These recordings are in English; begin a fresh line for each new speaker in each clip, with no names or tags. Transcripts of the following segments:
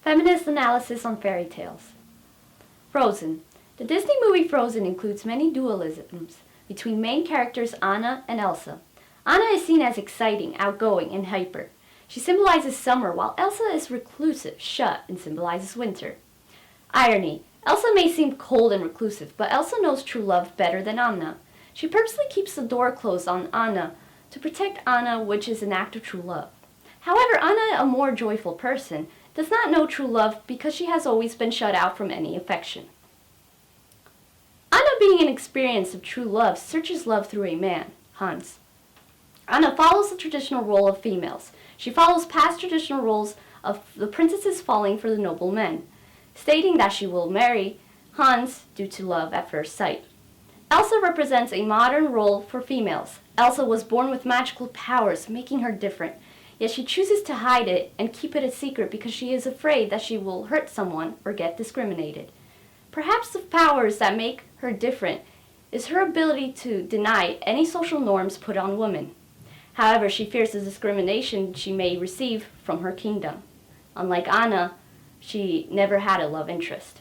Feminist analysis on fairy tales. Frozen. The Disney movie Frozen includes many dualisms between main characters Anna and Elsa. Anna is seen as exciting, outgoing, and hyper. She symbolizes summer, while Elsa is reclusive, shut, and symbolizes winter. Irony. Elsa may seem cold and reclusive, but Elsa knows true love better than Anna. She purposely keeps the door closed on Anna to protect Anna, which is an act of true love. However, Anna, a more joyful person, does not know true love because she has always been shut out from any affection. Anna, being an experience of true love, searches love through a man, Hans. Anna follows the traditional role of females. She follows past traditional roles of the princesses falling for the noble men, stating that she will marry Hans due to love at first sight. Elsa represents a modern role for females. Elsa was born with magical powers, making her different. Yet she chooses to hide it and keep it a secret because she is afraid that she will hurt someone or get discriminated. Perhaps the powers that make her different is her ability to deny any social norms put on women. However, she fears the discrimination she may receive from her kingdom. Unlike Anna, she never had a love interest.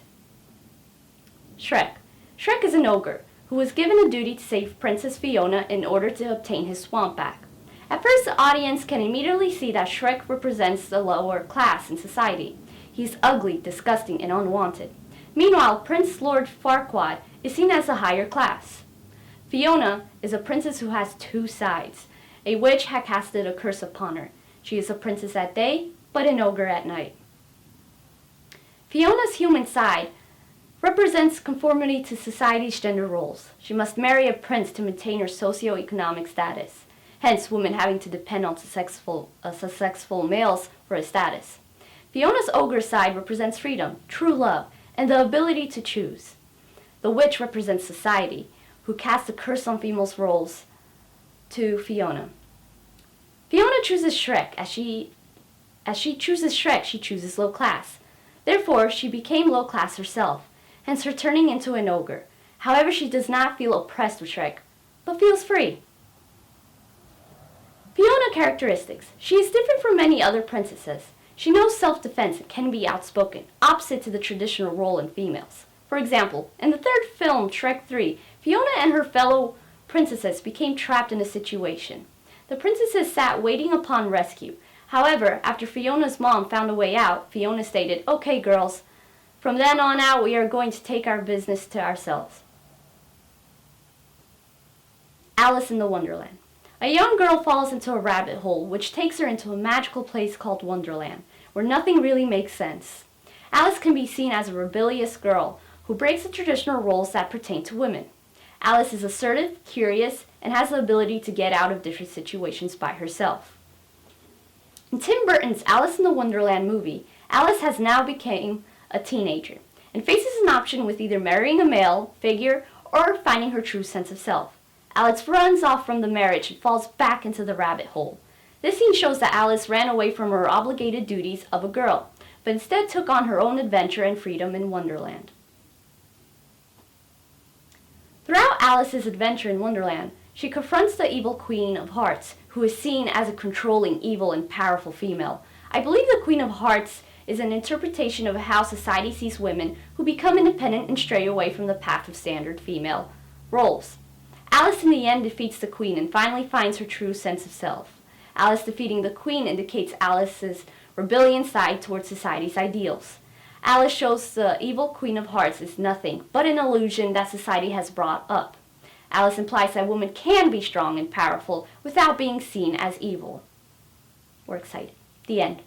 Shrek. Shrek is an ogre who was given a duty to save Princess Fiona in order to obtain his swamp back. At first, the audience can immediately see that Shrek represents the lower class in society. He's ugly, disgusting, and unwanted. Meanwhile, Prince Lord Farquaad is seen as the higher class. Fiona is a princess who has two sides. A witch had casted a curse upon her. She is a princess at day, but an ogre at night. Fiona's human side represents conformity to society's gender roles. She must marry a prince to maintain her socioeconomic status. Hence, women having to depend on successful males for a status. Fiona's ogre side represents freedom, true love, and the ability to choose. The witch represents society, who casts a curse on females' roles to Fiona. Fiona chooses Shrek. As she chooses Shrek, she chooses low class. Therefore, she became low class herself, hence her turning into an ogre. However, she does not feel oppressed with Shrek, but feels free. Fiona characteristics. She is different from many other princesses. She knows self-defense and can be outspoken, opposite to the traditional role in females. For example, in the third film, Shrek 3, Fiona and her fellow princesses became trapped in a situation. The princesses sat waiting upon rescue. However, after Fiona's mom found a way out, Fiona stated, "Okay, girls, from then on out we are going to take our business to ourselves." Alice in the Wonderland. A young girl falls into a rabbit hole, which takes her into a magical place called Wonderland, where nothing really makes sense. Alice can be seen as a rebellious girl who breaks the traditional roles that pertain to women. Alice is assertive, curious, and has the ability to get out of different situations by herself. In Tim Burton's Alice in the Wonderland movie, Alice has now become a teenager and faces an option with either marrying a male figure or finding her true sense of self. Alice runs off from the marriage and falls back into the rabbit hole. This scene shows that Alice ran away from her obligated duties of a girl, but instead took on her own adventure and freedom in Wonderland. Throughout Alice's adventure in Wonderland, she confronts the evil Queen of Hearts, who is seen as a controlling, evil, and powerful female. I believe the Queen of Hearts is an interpretation of how society sees women who become independent and stray away from the path of standard female roles. Alice in the end defeats the Queen and finally finds her true sense of self. Alice defeating the Queen indicates Alice's rebellion side towards society's ideals. Alice shows the evil Queen of Hearts is nothing but an illusion that society has brought up. Alice implies that women can be strong and powerful without being seen as evil. We're excited. The end.